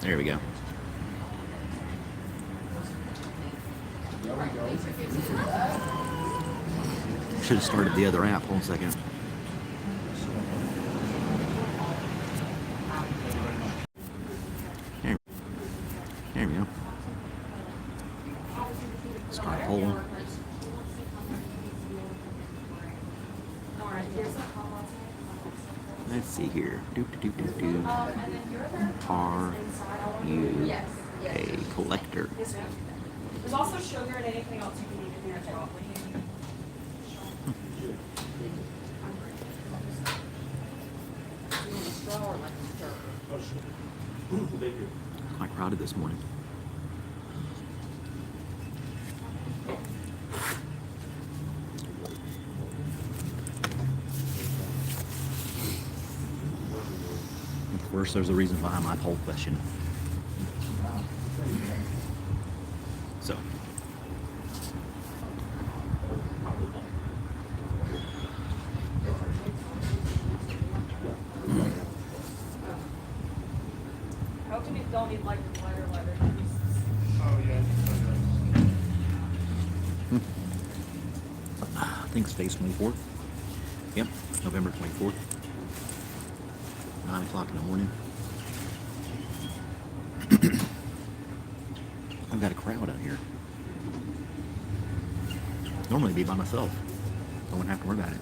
There we go. Should have started the other app. Hold on a second. There we go. Start poll. Let's see here. Are you a collector? There's also sugar and anything else you can eat in here as well. Quite crowded this morning. Of course, there's a reason behind my poll question. So. How come you don't need like the lighter leather? Oh, yeah. I think it's today's 24th. Yep, November 24th. 9 o'clock in the morning. I've got a crowd out here. Normally be by myself. I wouldn't have to worry about it.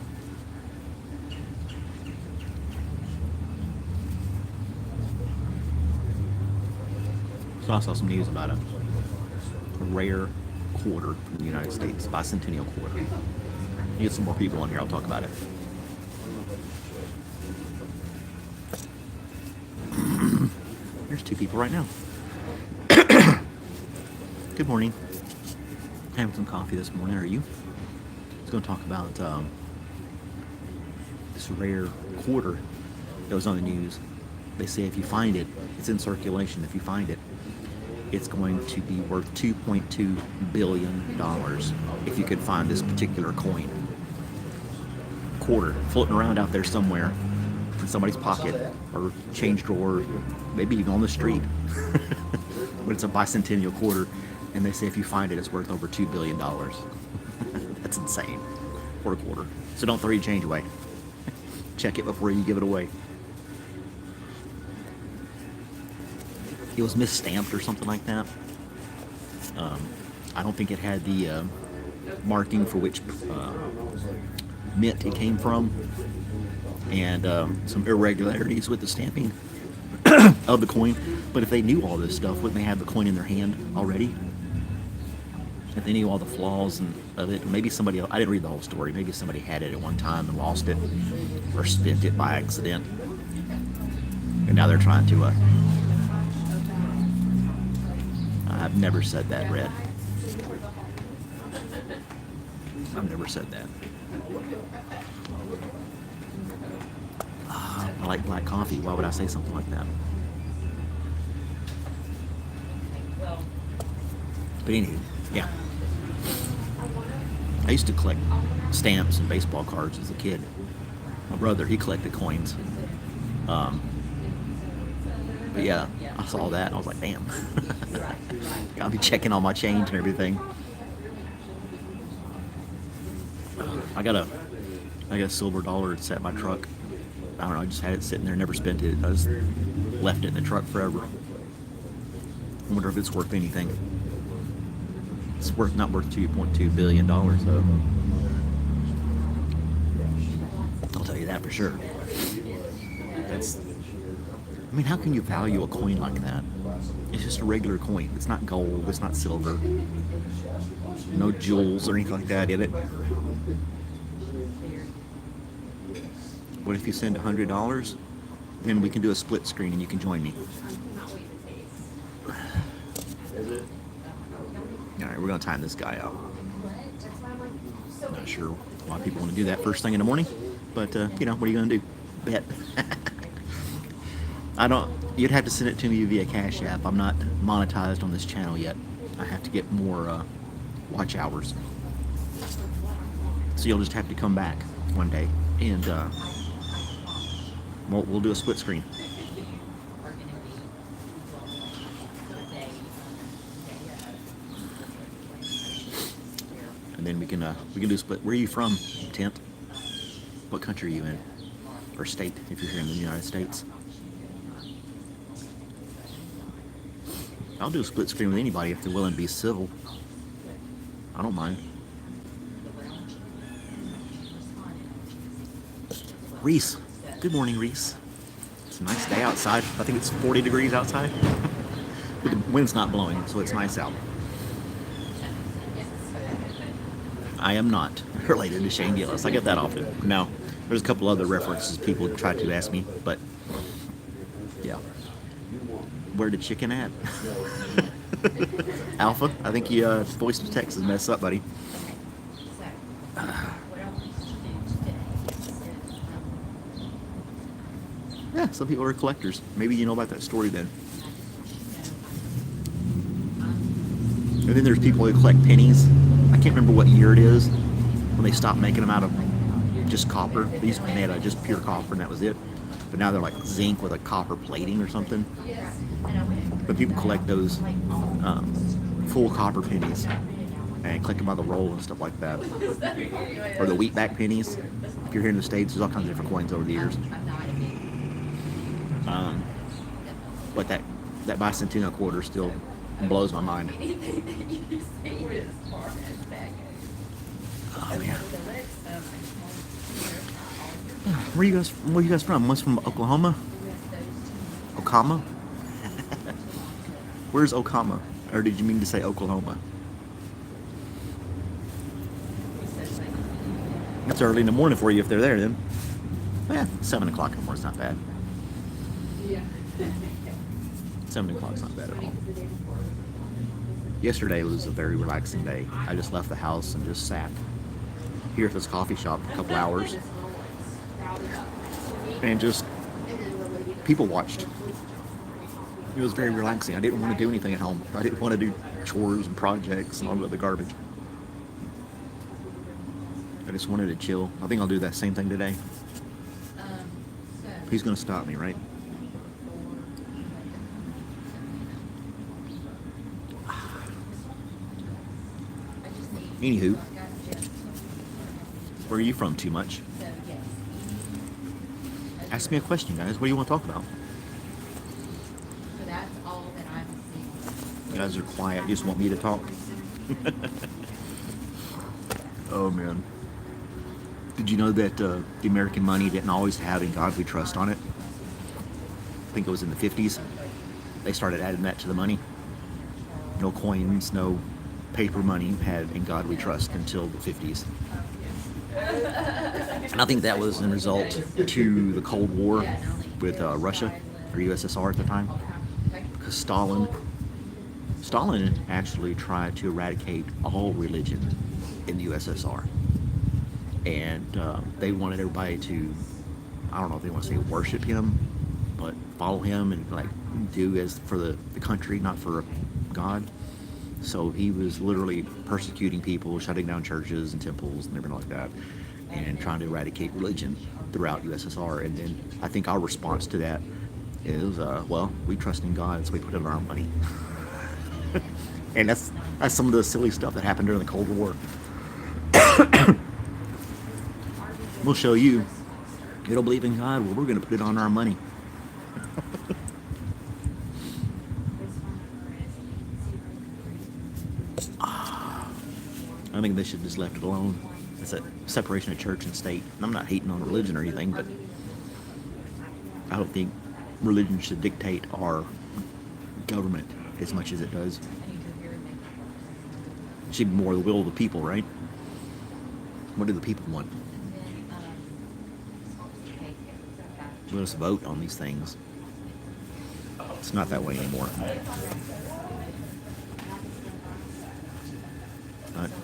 So I saw some news about a rare quarter in the United States, bicentennial quarter. You get some more people on here, I'll talk about it. There's two people right now. Good morning. Having some coffee this morning, are you? I was going to talk about this rare quarter that was on the news. They say if you find it, it's in circulation. If you find it, it's going to be worth $2.2 billion if you could find this particular coin. Quarter floating around out there somewhere in somebody's pocket or change drawer, maybe even on the street. But it's a bicentennial quarter, and they say if you find it, it's worth over $2 billion. That's insane for a quarter. So don't throw your change away. Check it before you give it away. It was misstamped or something like that. I don't think it had the marking for which mint it came from, and some irregularities with the stamping of the coin. But if they knew all this stuff, wouldn't they have the coin in their hand already? If they knew all the flaws of it, maybe somebody else, I didn't read the whole story, maybe somebody had it at one time and lost it or spent it by accident, and now they're trying to I've never said that, Red. I've never said that. I like black coffee. Why would I say something like that? But anyway, yeah. I used to collect stamps and baseball cards as a kid. My brother, he collected coins. But yeah, I saw that and I was like, damn. Gotta be checking all my change and everything. I got a silver dollar. It's at my truck. I don't know, I just had it sitting there, never spent it. I just left it in the truck forever. I wonder if it's worth anything. It's not worth $2.2 billion though. I'll tell you that for sure. I mean, how can you value a coin like that? It's just a regular coin. It's not gold. It's not silver. No jewels or anything like that in it. What if you send $100? Then we can do a split screen and you can join me. All right, we're going to time this guy out. Not sure why people want to do that first thing in the morning, but you know, what are you going to do? Bet. You'd have to send it to me via Cash App. I'm not monetized on this channel yet. I have to get more watch hours. So you'll just have to come back one day and we'll do a split screen. and then we can do a split. Where are you from, Tent? What country are you in, or state if you're here in the United States? I'll do a split screen with anybody if they're willing to be civil. I don't mind. Reese. Good morning, Reese. It's a nice day outside. I think it's 40 degrees outside. But the wind's not blowing, so it's nice out. I am not related to Shane Gillis. I get that often. No, there's a couple other references people try to ask me, but yeah. Where the chicken at? Alpha, I think your voice to text is messed up, buddy. Yeah, some people are collectors. Maybe you know about that story then. And then there's people who collect pennies. I can't remember what year it is when they stopped making them out of just copper. They used to be made out of just pure copper and that was it. But now they're like zinc with a copper plating or something. But people collect those full copper pennies and collect them by the roll and stuff like that. Or the wheatback pennies. If you're here in the States, there's all kinds of different coins over the years. But that bicentennial quarter still blows my mind. Oh man. Where are you guys from? One's from Oklahoma? Okama? Where's Okama? Or did you mean to say Oklahoma? That's early in the morning for you if they're there then. Yeah, 7 o'clock in the morning's not bad. 7 o'clock's not bad at all. Yesterday was a very relaxing day. I just left the house and just sat here at this coffee shop for a couple hours. And just people watched. It was very relaxing. I didn't want to do anything at home. I didn't want to do chores and projects and all the other garbage. I just wanted to chill. I think I'll do that same thing today. He's going to stop me, right? Anywho, where are you from? Too much? Ask me a question, guys. What do you want to talk about? You guys are quiet. You just want me to talk? Oh, man. Did you know that the American money didn't always have "In God We Trust" on it? I think it was in the 50s. They started adding that to the money. No coins, no paper money had "In God We Trust" until the 50s. And I think that was in result to the Cold War with Russia, or USSR at the time. Because Stalin actually tried to eradicate all religion in the USSR. And they wanted everybody to, I don't know if they want to say worship him, but follow him and like do as for the country, not for God. So he was literally persecuting people, shutting down churches and temples and everything like that, and trying to eradicate religion throughout USSR. And then I think our response to that is, well, we trust in God, so we put it on our money. And that's some of the silly stuff that happened during the Cold War. We'll show you. You don't believe in God? Well, we're going to put it on our money. I think they should just left it alone. It's a separation of church and state. And I'm not hating on religion or anything, but I don't think religion should dictate our government as much as it does. It should be more the will of the people, right? What do the people want? Let us vote on these things. It's not that way anymore.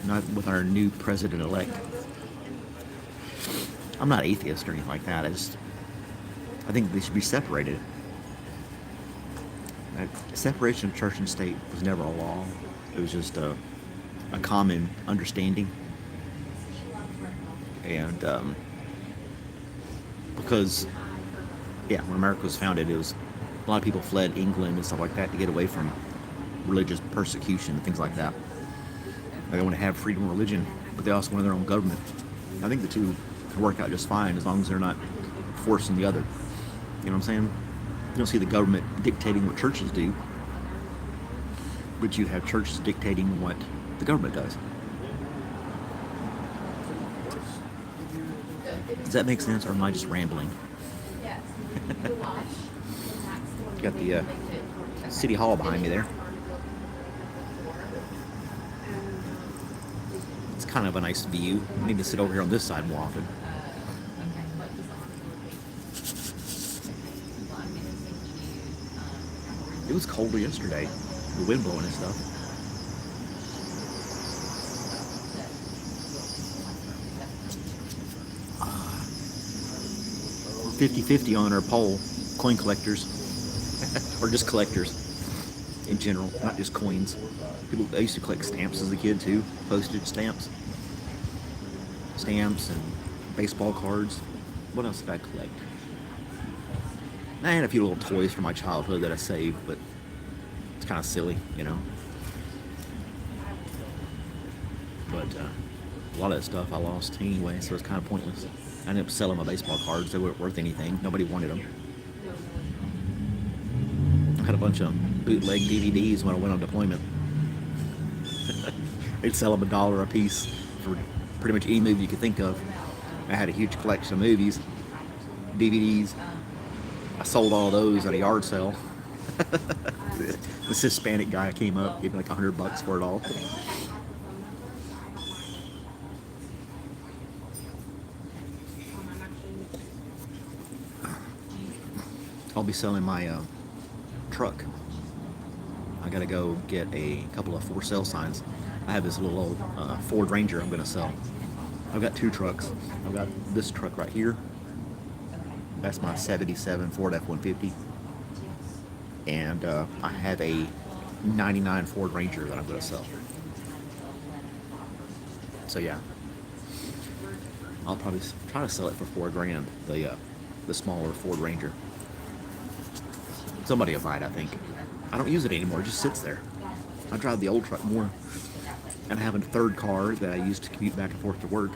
Not with our new president-elect. I'm not atheist or anything like that. I think they should be separated. Separation of church and state was never a law. It was just a common understanding. And because, yeah, when America was founded, it was a lot of people fled England and stuff like that to get away from religious persecution and things like that. They want to have freedom of religion. but they also want their own government. I think the two can work out just fine as long as they're not forcing the other. You know what I'm saying? You don't see the government dictating what churches do, but you have churches dictating what the government does. Does that make sense, or am I just rambling? Got the City Hall behind me there. It's kind of a nice view. I need to sit over here on this side more often. It was colder yesterday. The wind blowing and stuff. 50-50 on our poll, coin collectors, or just collectors in general, not just coins. People, I used to collect stamps as a kid too, postage stamps, and baseball cards. What else did I collect? I had a few little toys from my childhood that I saved, but it's kind of silly, you know. But a lot of that stuff I lost anyway, so it's kind of pointless. I ended up selling my baseball cards. They weren't worth anything. Nobody wanted them. I had a bunch of bootleg DVDs when I went on deployment. They'd sell them $1 a piece for pretty much any movie you could think of. I had a huge collection of movies, DVDs. I sold all those at a yard sale. This Hispanic guy came up, gave me like $100 for it all. I'll be selling my truck. I gotta go get a couple of for sale signs. I have this little old Ford Ranger I'm gonna sell. I've got two trucks. I've got this truck right here. That's my 77 Ford F-150. And I have a 99 Ford Ranger that I'm gonna sell. So yeah, I'll probably try to sell it for $4,000. The smaller Ford Ranger. Somebody will buy it, I think. I don't use it anymore. It just sits there. I drive the old truck more. And I have a third car that I use to commute back and forth to work.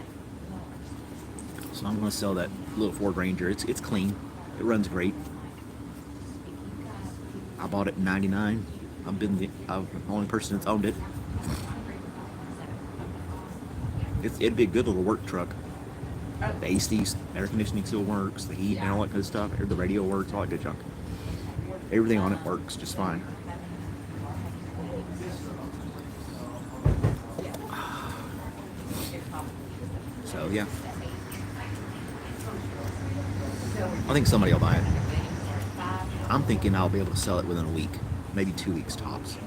So I'm going to sell that little Ford Ranger. It's clean. It runs great. I bought it in '99. I'm the only person that's owned it. It'd be a good little work truck. The AC, air conditioning still works. The heat and all that good stuff. The radio works. All that good junk. Everything on it works just fine. So yeah, I think somebody will buy it. I'm thinking I'll be able to sell it within a week, maybe 2 weeks tops.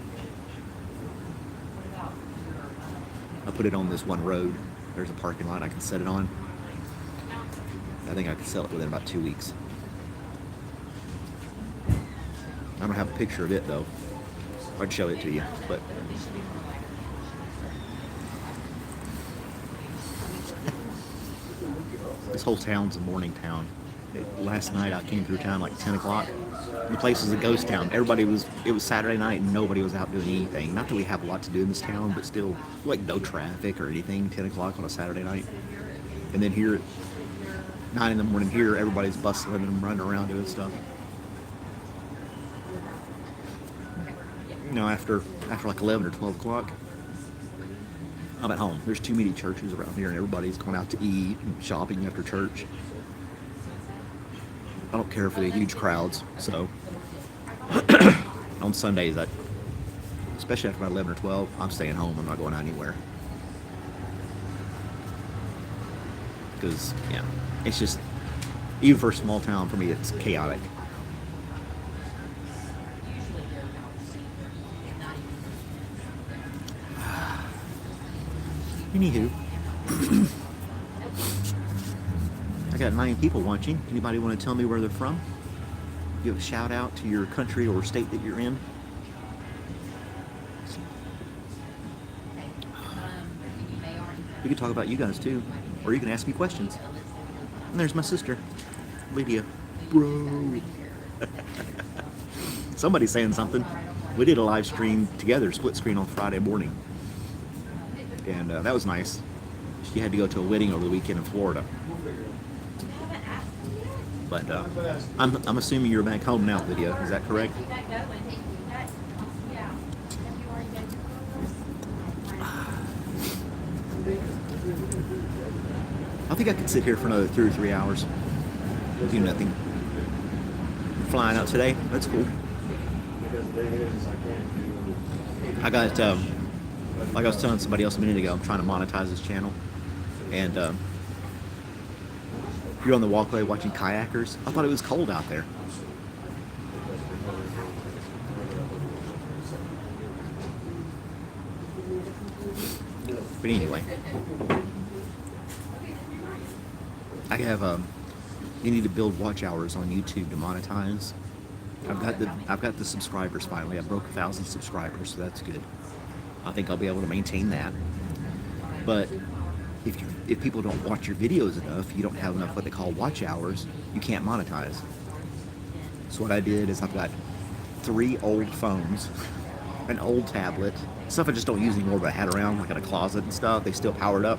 I put it on this one road. There's a parking lot I can set it on. I think I can sell it within about 2 weeks. I don't have a picture of it though. I'd show it to you, but this whole town's a morning town. Last night I came through town like 10 o'clock. The place is a ghost town. It was Saturday night and nobody was out doing anything. Not that we have a lot to do in this town, but still, like no traffic or anything, 10 o'clock on a Saturday night. And then here at 9 in the morning here, everybody's bustling and running around doing stuff. You know, after like 11 or 12 o'clock, I'm at home. There's too many churches around here and everybody's going out to eat and shopping after church. I don't care for the huge crowds, so on Sundays, especially after about 11 or 12, I'm staying home. I'm not going out anywhere. Because, yeah, it's just, even for a small town, for me, it's chaotic. Anywho, I got 9 people watching. Anybody want to tell me where they're from? Give a shout out to your country or state that you're in. We can talk about you guys too, or you can ask me questions. And there's my sister, Lydia. Bro. Somebody's saying something. We did a live stream together, split screen on Friday morning. And that was nice. She had to go to a wedding over the weekend in Florida. But I'm assuming you're back home now, Lydia. Is that correct? I think I could sit here for another 2 or 3 hours. Do nothing. Flying out today. That's cool. I got, like I was telling somebody else a minute ago, I'm trying to monetize this channel. And you're on the walkway watching kayakers. I thought it was cold out there. But anyway, I have you need to build watch hours on YouTube to monetize. I've got the subscribers finally. I broke 1,000 subscribers, so that's good. I think I'll be able to maintain that. But if people don't watch your videos enough, you don't have enough what they call watch hours, you can't monetize. So what I did is I've got 3 old phones, an old tablet, stuff I just don't use anymore, but I had around like in a closet and stuff. They still powered up.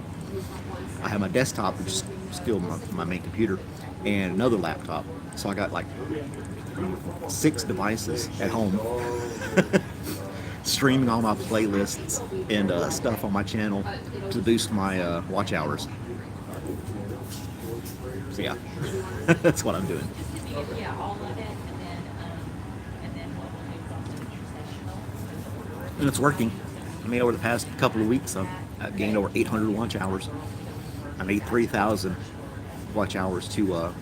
I have my desktop, which is still my main computer, and another laptop. So I got like 6 devices at home, streaming all my playlists and stuff on my channel to boost my watch hours. So yeah, that's what I'm doing. And it's working. I mean, over the past couple of weeks, I've gained over 800 watch hours. I need 3,000 watch hours to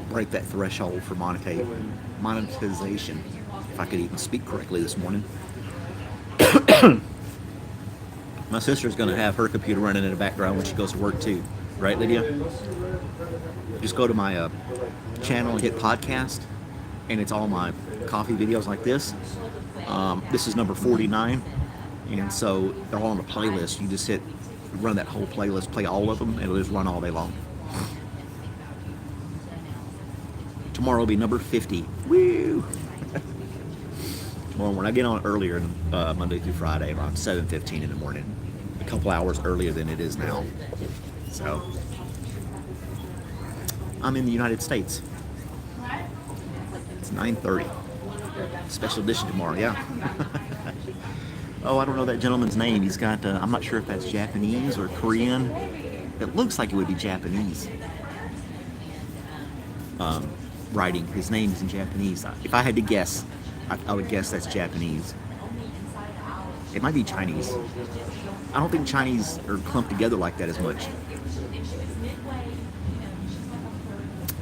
break that threshold for monetization. If I could even speak correctly this morning. My sister's going to have her computer running in the background when she goes to work too. Right, Lydia? Just go to my channel and hit podcast, and it's all my coffee videos like this. This is number 49, and so they're all on a playlist. You just run that whole playlist, play all of them, and it'll just run all day long. Tomorrow will be number 50. Woo! Tomorrow, when I get on earlier, Monday through Friday, around 7:15 in the morning, a couple hours earlier than it is now. So, I'm in the United States. It's 9:30. Special edition tomorrow, yeah. Oh, I don't know that gentleman's name. He's got, I'm not sure if that's Japanese or Korean. It looks like it would be Japanese. Writing. His name is in Japanese. If I had to guess, I would guess that's Japanese. It might be Chinese. I don't think Chinese are clumped together like that as much.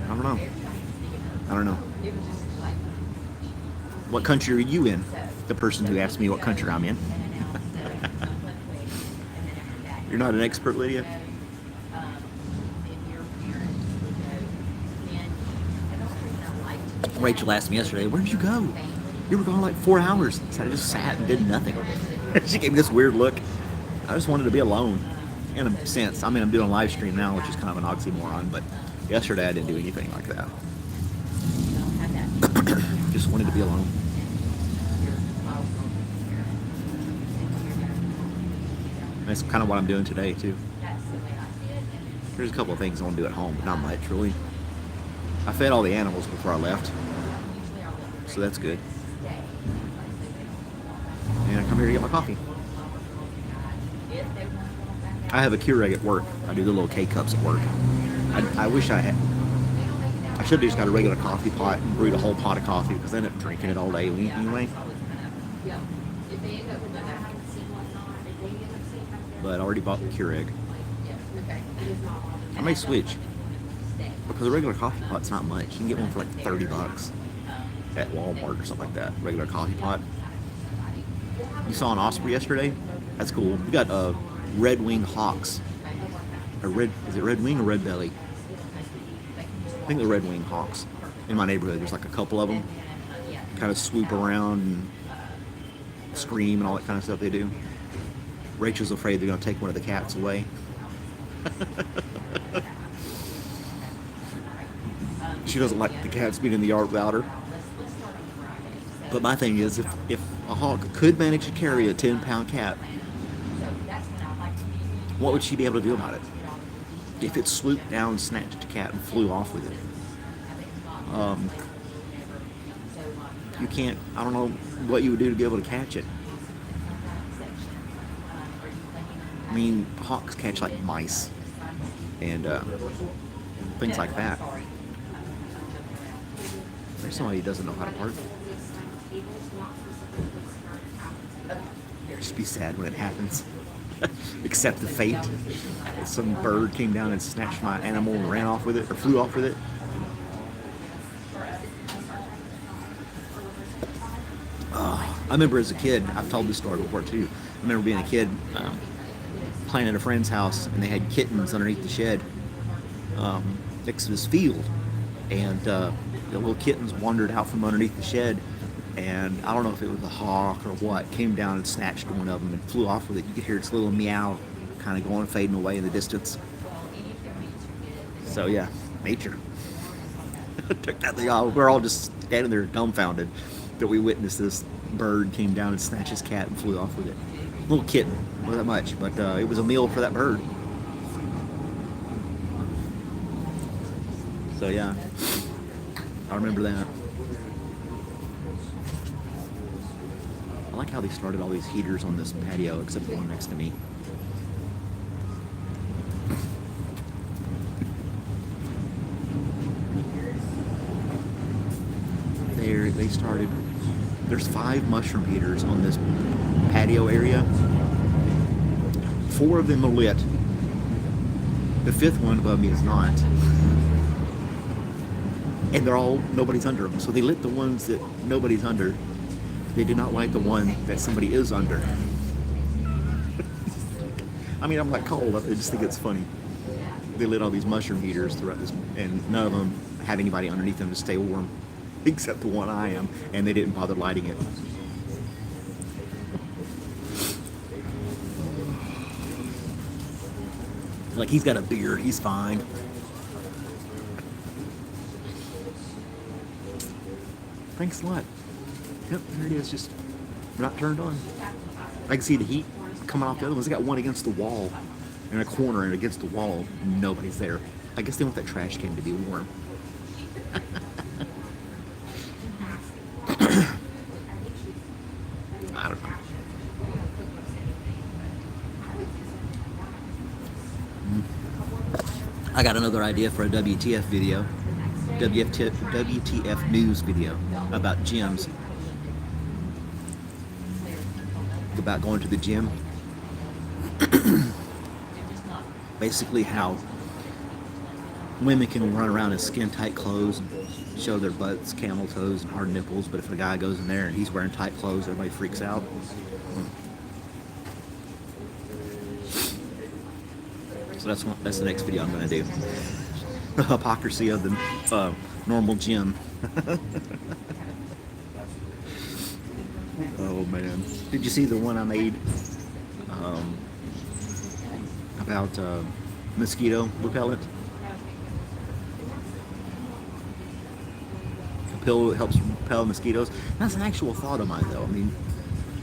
I don't know. What country are you in? The person who asked me what country I'm in. You're not an expert, Lydia? Rachel asked me yesterday, where'd you go? You were gone like 4 hours. So I just sat and did nothing. She gave me this weird look. I just wanted to be alone. In a sense. I mean, I'm doing a live stream now, which is kind of an oxymoron, but yesterday I didn't do anything like that. Just wanted to be alone. That's kind of what I'm doing today, too. There's a couple of things I want to do at home, but not much, really. I fed all the animals before I left, so that's good. And I come here to get my coffee. I have a Keurig at work. I do the little K-cups at work. I wish I had. I should have just got a regular coffee pot and brewed a whole pot of coffee because I end up drinking it all day anyway. But I already bought the Keurig. I may switch because a regular coffee pot's not much. You can get one for like $30 at Walmart or something like that. Regular coffee pot. You saw an Osprey yesterday? That's cool. We got Red Wing Hawks. Is it Red Wing or Red Belly? I think the Red Wing Hawks. In my neighborhood, there's like a couple of them. Kind of swoop around and scream and all that kind of stuff they do. Rachel's afraid they're going to take one of the cats away. She doesn't like the cats being in the yard without her. But my thing is, if a hawk could manage to carry a 10-pound cat, What would she be able to do about it? If it swooped down, snatched a cat, and flew off with it, you can't. I don't know what you would do to be able to catch it. I mean, hawks catch like mice and things like that. There's somebody who doesn't know how to park. Just be sad when it happens. Accept the fate. Some bird came down and snatched my animal and ran off with it, or flew off with it. I remember as a kid, I've told this story before too. I remember being a kid playing at a friend's house, and they had kittens underneath the shed next to this field. And the little kittens wandered out from underneath the shed, and I don't know if it was a hawk or what, came down and snatched one of them and flew off with it. You could hear its little meow kind of going, fading away in the distance. So yeah, nature. Took that thing off. We're all just standing there dumbfounded that we witnessed this bird came down and snatched his cat and flew off with it. Little kitten, not that much, but it was a meal for that bird. So yeah, I remember that. I like how they started all these heaters on this patio, except the one next to me. They started. There's 5 mushroom heaters on this patio area. 4 of them are lit. The 5th one above me is not. And they're all, nobody's under them. So they lit the ones that nobody's under. They did not light the one that somebody is under. I mean, I'm like cold. I just think it's funny. They lit all these mushroom heaters throughout this, and none of them had anybody underneath them to stay warm, except the one I am, and they didn't bother lighting it. Like, he's got a beard, he's fine. Thanks a lot. Yep, there it is, just not turned on. I can see the heat coming off the other ones. They got one against the wall, in a corner and against the wall. Nobody's there. I guess they want that trash can to be warm. I don't know. I got another idea for a WTF video. WTF news video about gyms. About going to the gym. Basically how women can run around in skin tight clothes and show their butts, camel toes, and hard nipples, but if a guy goes in there and he's wearing tight clothes, everybody freaks out. So that's the next video I'm going to do. The hypocrisy of the normal gym. Oh man, did you see the one I made about mosquito repellent? A pill that helps repel mosquitoes. That's an actual thought of mine though. I mean,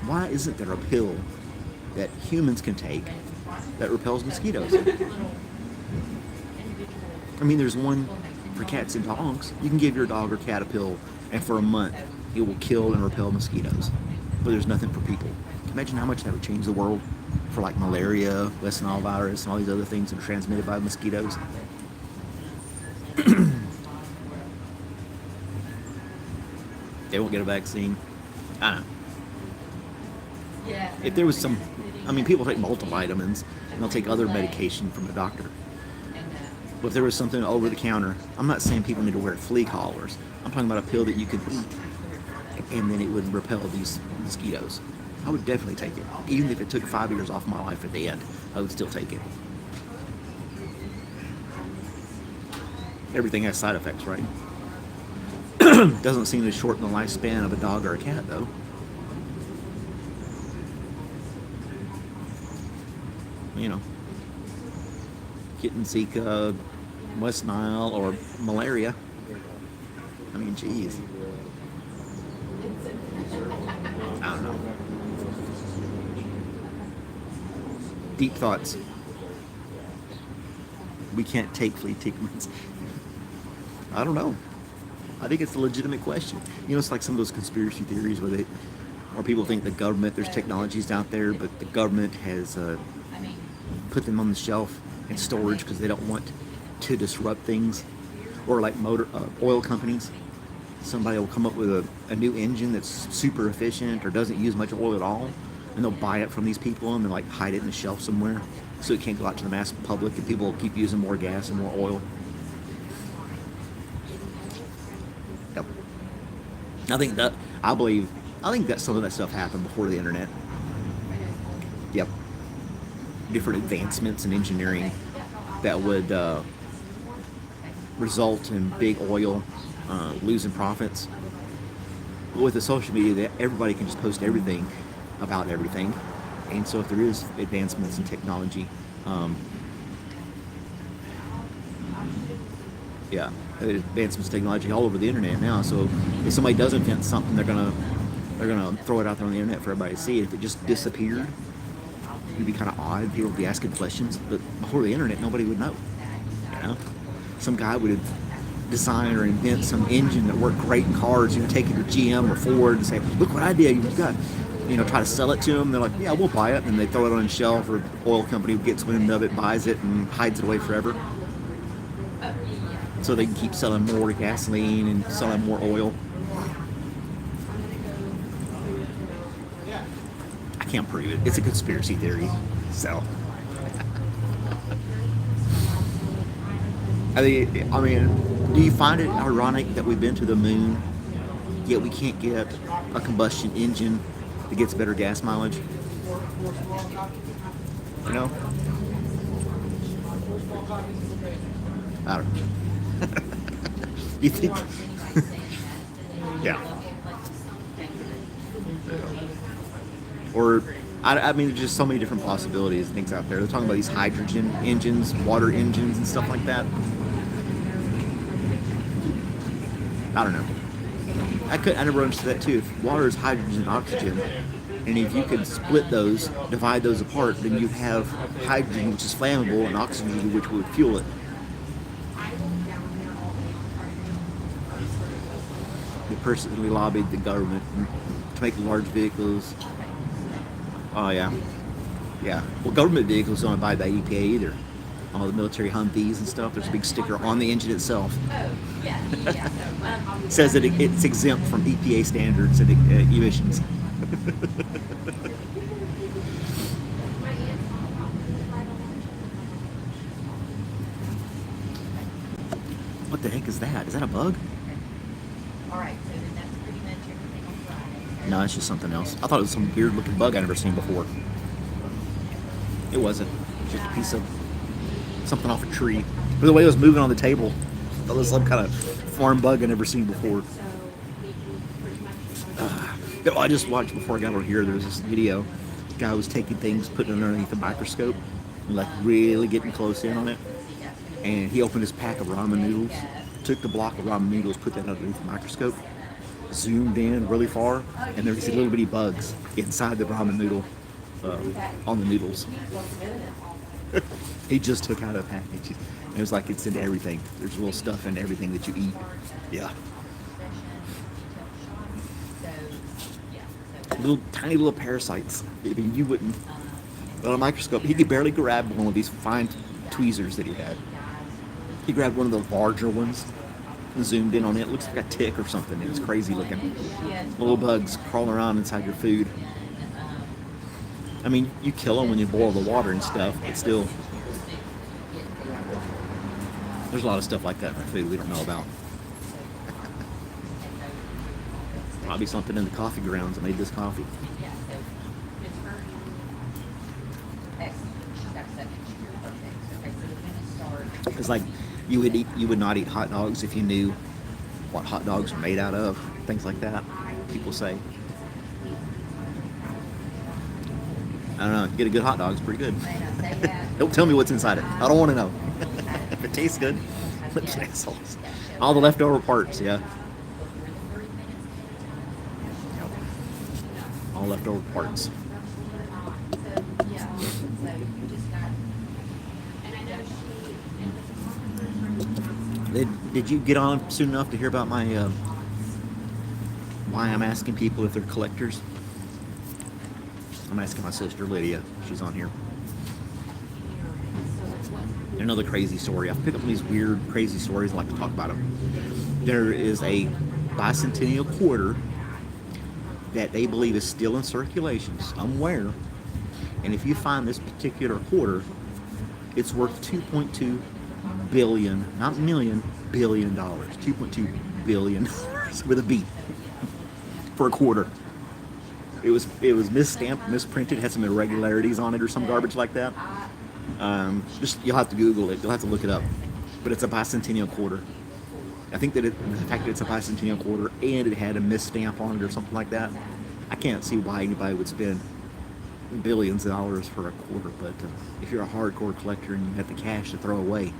why isn't there a pill that humans can take that repels mosquitoes? I mean, there's one for cats and dogs. You can give your dog or cat a pill, and for a month, it will kill and repel mosquitoes. But there's nothing for people. Can you imagine how much that would change the world for like malaria, West Nile virus, and all these other things that are transmitted by mosquitoes? They won't get a vaccine. I don't know. If there was some, I mean, people take multivitamins and they'll take other medication from a doctor. But if there was something over the counter, I'm not saying people need to wear flea collars. I'm talking about a pill that you could eat and then it would repel these mosquitoes. I would definitely take it. Even if it took 5 years off my life at the end, I would still take it. Everything has side effects, right? Doesn't seem to shorten the lifespan of a dog or a cat, though. You know, getting Zika, West Nile, or malaria. I mean, geez. I don't know. Deep thoughts. we can't take flea tickets? I don't know. I think it's a legitimate question. You know, it's like some of those conspiracy theories where people think the government, there's technologies out there, but the government has put them on the shelf in storage because they don't want to disrupt things. Or like oil companies, somebody will come up with a new engine that's super efficient or doesn't use much oil at all, and they'll buy it from these people and then like hide it in the shelf somewhere so it can't go out to the mass public, and people will keep using more gas and more oil. Yep. I think that some of that stuff happened before the internet. Yep. Different advancements in engineering that would result in big oil losing profits. But with the social media, everybody can just post everything about everything, and so if there is advancements in technology, advancements in technology all over the internet now. So if somebody does invent something, they're gonna throw it out there on the internet for everybody to see. If it just disappeared, it'd be kind of odd. People would be asking questions, but before the internet, nobody would know. You know, some guy would design or invent some engine that worked great in cars. You know, take it to GM or Ford and say, "Look what I did." You got, try to sell it to them. They're like, "Yeah, we'll buy it," and they throw it on a shelf, or oil company gets wind of it, buys it, and hides it away forever, so they can keep selling more gasoline and selling more oil. I can't prove it. It's a conspiracy theory. So, I mean, do you find it ironic that we've been to the moon, yet we can't get a combustion engine that gets better gas mileage? You know? I don't know. You think? Yeah. Or, I mean, there's just so many different possibilities and things out there. They're talking about these hydrogen engines, water engines, and stuff like that. I don't know. I never understood that too. If water is hydrogen and oxygen, and if you could split those, divide those apart, then you have hydrogen, which is flammable, and oxygen, which would fuel it. They personally lobbied the government to make large vehicles. Oh yeah. Yeah. Well, government vehicles don't buy by EPA either. All the military Humvees and stuff, there's a big sticker on the engine itself. It says that it's exempt from EPA standards and emissions. What the heck is that? Is that a bug? Alright, so then that's pretty much everything on Friday. No, it's just something else. I thought it was some weird looking bug I'd never seen before. It wasn't. Just a piece of something off a tree. But the way it was moving on the table, I thought it was some kind of farm bug I'd never seen before. I just watched before I got over here. There was this video. The guy was taking things, putting it underneath a microscope, and like really getting close in on it. And he opened his pack of ramen noodles, took the block of ramen noodles, put that underneath the microscope, zoomed in really far, and there's these little bitty bugs inside the ramen noodle, on the noodles. He just took out a package. It was like it's in everything. There's little stuff in everything that you eat. Yeah. Tiny little parasites. I mean, you wouldn't. On a microscope, he could barely grab one of these fine tweezers that he had. He grabbed one of the larger ones and zoomed in on it. It looks like a tick or something. It was crazy looking. Little bugs crawling around inside your food. I mean, you kill them when you boil the water and stuff, but still, there's a lot of stuff like that in our food we don't know about. Probably something in the coffee grounds that made this coffee. It's like you would not eat hot dogs if you knew what hot dogs are made out of, things like that. People say. I don't know. Get a good hot dog, it's pretty good. Don't tell me what's inside it. I don't want to know. If it tastes good, all the leftover parts, yeah. All leftover parts. And I know she, Did you get on soon enough to hear about my why I'm asking people if they're collectors? I'm asking my sister Lydia. She's on here. Another crazy story. I pick up these weird, crazy stories. I like to talk about them. There is a bicentennial quarter that they believe is still in circulation somewhere. And if you find this particular quarter, it's worth 2.2 billion, not million, billion dollars. 2.2 billion dollars with a B for a quarter. It was misstamped, misprinted, had some irregularities on it or some garbage like that. Just you'll have to Google it. You'll have to look it up. But it's a bicentennial quarter. I think that the fact that it's a bicentennial quarter and it had a misstamp on it or something like that, I can't see why anybody would spend billions of dollars for a quarter. But if you're a hardcore collector and you have the cash to throw away,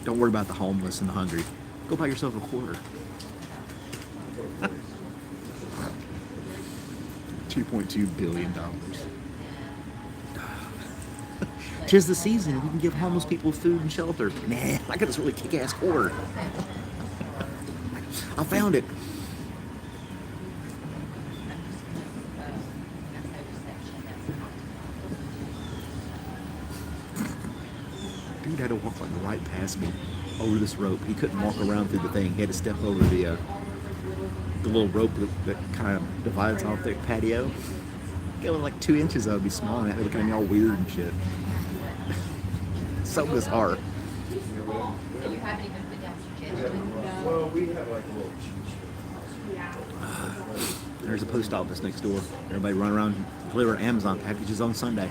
don't worry about the homeless and the hungry. Go buy yourself a quarter. $2.2 billion. 'Tis the season. We can give homeless people food and shelter. Nah, I got this really kick-ass quarter. I found it. Dude had to walk like right past me over this rope. He couldn't walk around through the thing. He had to step over the little rope that kind of divides off the patio. It was like 2 inches. That would be small, and they're looking at me all weird and shit. So bizarre. You haven't even put down suggestions. Well, we have like a little Yeah. There's a post office next door. Everybody run around delivering Amazon packages on Sunday.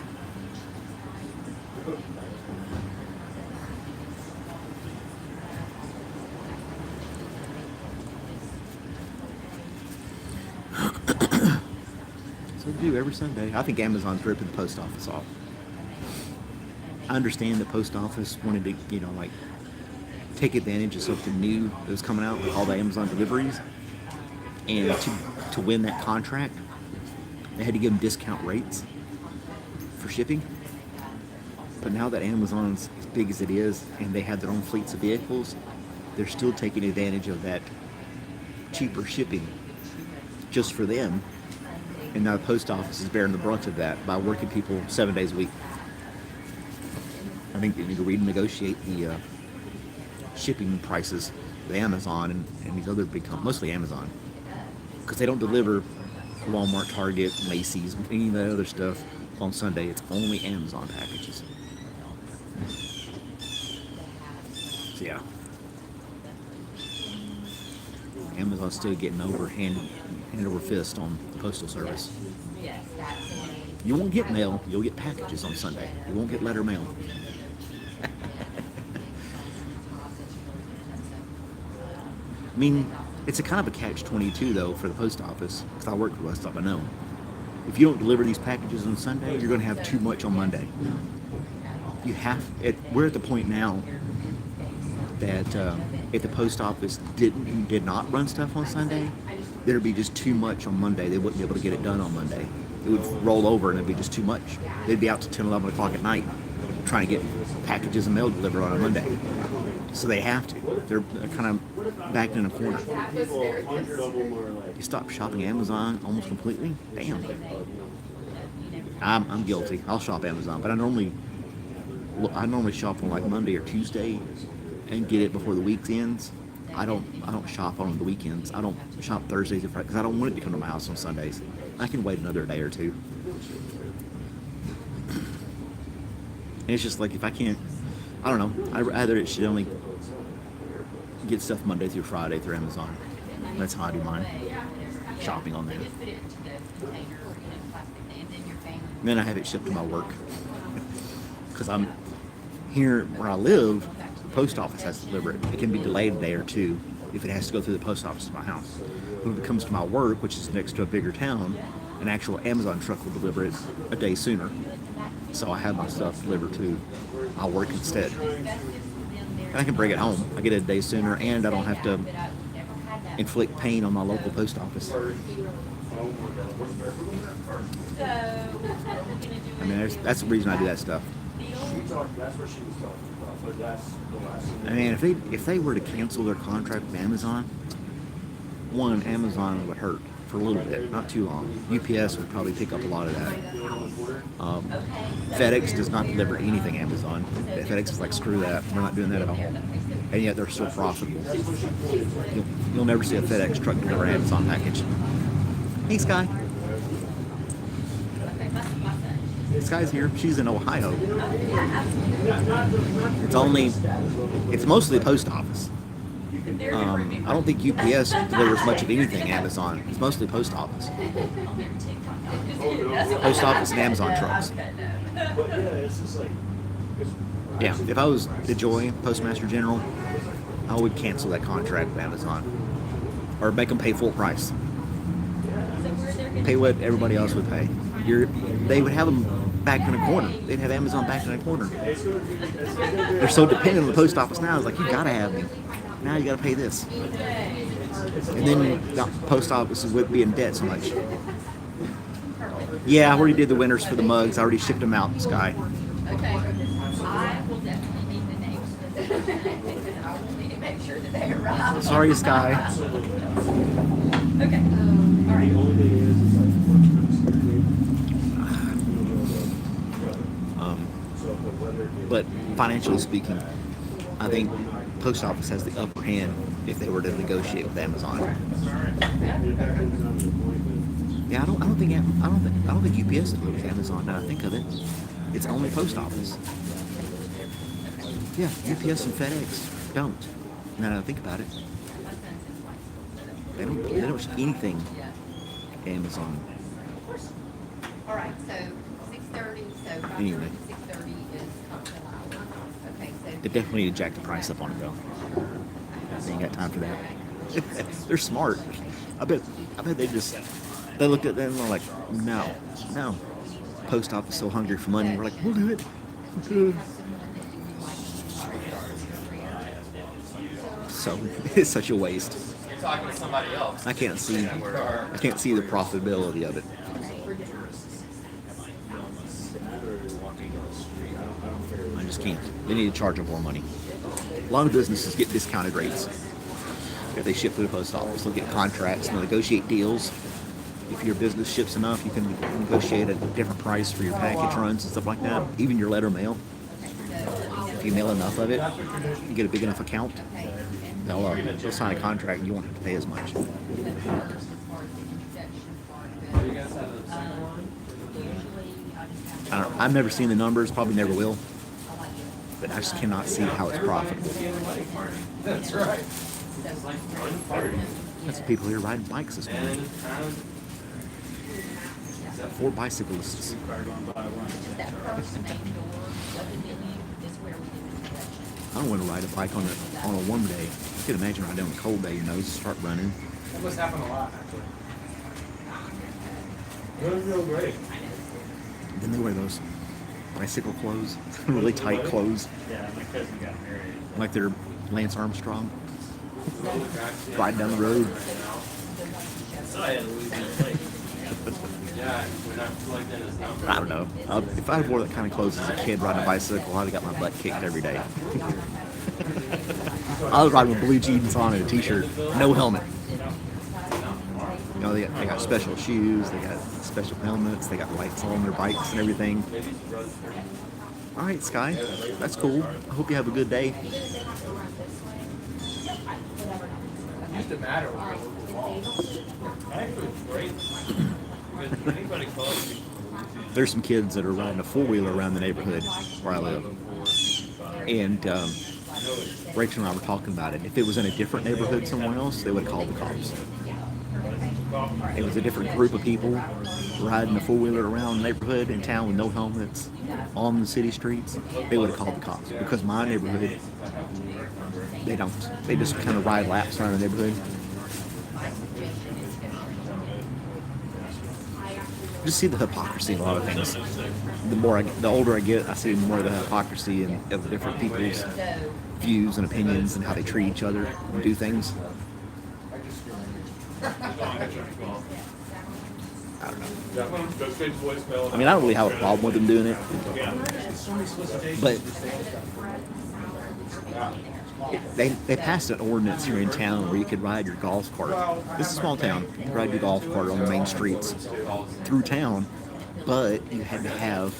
So they do every Sunday. I think Amazon's ripping the post office off. I understand the post office wanted to, like take advantage of something new that was coming out with all the Amazon deliveries, and to win that contract, they had to give them discount rates for shipping. But now that Amazon's as big as it is, and they have their own fleets of vehicles, they're still taking advantage of that cheaper shipping just for them. And now the post office is bearing the brunt of that by working people 7 days a week. I think they need to renegotiate the shipping prices with Amazon and these other big companies, mostly Amazon, because they don't deliver Walmart, Target, Macy's, any of that other stuff on Sunday. It's only Amazon packages. So yeah, Amazon's still getting hand over fist on the postal service. You won't get mail, you'll get packages on Sunday. You won't get letter mail. I mean, it's a kind of a catch-22 though for the post office, because I work for West Stop, I know. If you don't deliver these packages on Sunday, you're going to have too much on Monday. We're at the point now that if the post office did not run stuff on Sunday, there'd be just too much on Monday. They wouldn't be able to get it done on Monday. It would roll over and it'd be just too much. They'd be out to 10, 11 o'clock at night trying to get packages and mail delivered on a Monday. So they have to. They're kind of backed in a corner. You stop shopping Amazon almost completely? Damn. I'm guilty. I'll shop Amazon, but I normally shop on like Monday or Tuesday and get it before the week ends. I don't shop on the weekends. I don't shop Thursdays or Fridays because I don't want it to come to my house on Sundays. I can wait another day or two. And it's just like if I can't, I don't know. I'd rather it should only get stuff Monday through Friday through Amazon. That's how I do mine. Shopping on there. And then I have it shipped to my work. Because I'm here where I live, the post office has to deliver it. It can be delayed a day or two if it has to go through the post office to my house. But if it comes to my work, which is next to a bigger town, an actual Amazon truck will deliver it a day sooner. So I have my stuff delivered to my work instead. And I can bring it home. I get it a day sooner, and I don't have to inflict pain on my local post office. I mean, that's the reason I do that stuff. That's what she was talking about, but that's the last thing. I mean, if they were to cancel their contract with Amazon, one, Amazon would hurt for a little bit, not too long. UPS would probably pick up a lot of that. FedEx does not deliver anything Amazon. FedEx is like, screw that, we're not doing that at all. And yet they're still profitable. You'll never see a FedEx truck deliver an Amazon package. Hey, Sky. Sky's here. She's in Ohio. It's mostly the post office. I don't think UPS delivers much of anything Amazon. It's mostly post office. Post office and Amazon trucks. But yeah, it's just like, Yeah, if I was DeJoy, Postmaster General, I would cancel that contract with Amazon. Or make them pay full price. Pay what everybody else would pay. They would have them back in a corner. They'd have Amazon back in a corner. They're so dependent on the post office now. It's like, you gotta have me. Now you gotta pay this. And then the post offices would be in debt so much. Yeah, I already did the winners for the mugs. I already shipped them out, Sky. Okay, I will definitely need the names of the because I will need to make sure that they arrive. Sorry, Sky. Okay, all right. the only thing is like, so if the weather gets- But financially speaking, I think post office has the upper hand if they were to negotiate with Amazon. Yeah, I don't think UPS delivers Amazon. Now I think of it, it's only post office. Yeah, UPS and FedEx don't. Now that I think about it, they don't ship anything Amazon. All right, so 6:30, so 5:30 Anyway. to 6:30 is cocktail hour. Okay, so. They definitely need to jack the price up on it though. They ain't got time for that. They're smart. I bet they looked at them and were like, no. Post office so hungry for money. We're like, we'll do it. So it's such a waste. You're talking to somebody else. I can't see the profitability of it. I just can't. They need to charge them more money. A lot of businesses get discounted rates if they ship through the post office. They'll get contracts and they'll negotiate deals. If your business ships enough, you can negotiate a different price for your package runs and stuff like that. Even your letter mail. If you mail enough of it, you get a big enough account, they'll sign a contract and you won't have to pay as much. I've never seen the numbers, probably never will, but I just cannot see how it's profitable. That's right. That's the people here riding bikes this morning. 4 bicyclists. That first main door of the building is where we do the inspection. I don't want to ride a bike on a warm day. I could imagine riding on a cold day, your nose start running. That must happen a lot, actually. It was real great. Then they wear those bicycle clothes, really tight clothes, Yeah, my cousin got married. like they're Lance Armstrong, riding down the road. So I had Louisiana Lake. Yeah, we're not plugged in his number. I don't know. If I wore that kind of clothes as a kid riding a bicycle, I'd have got my butt kicked every day. I was riding with blue jeans on and a t-shirt, no helmet. You know, they got special shoes, they got special helmets, they got lights on their bikes and everything. All right, Sky, that's cool. I hope you have a good day. It used to matter when we were walls. Actually, it's great. Because anybody close There's some kids that are riding a four-wheeler around the neighborhood where I live. And Rachel and I were talking about it. If it was in a different neighborhood somewhere else, they would have called the cops. It was a different group of people riding a four-wheeler around the neighborhood in town with no helmets on the city streets. They would have called the cops. Because my neighborhood, they don't. They just kind of ride laps around the neighborhood. Just see the hypocrisy in a lot of things. The older I get, I see more of the hypocrisy of the different people's views and opinions and how they treat each other and do things. I don't know. Yeah, go straight to voicemail. I mean, I don't really have a problem with them doing it, Yeah. but they passed an ordinance here in town where you could ride your golf cart. This is a small town. You could ride your golf cart on the main streets through town, but you had to have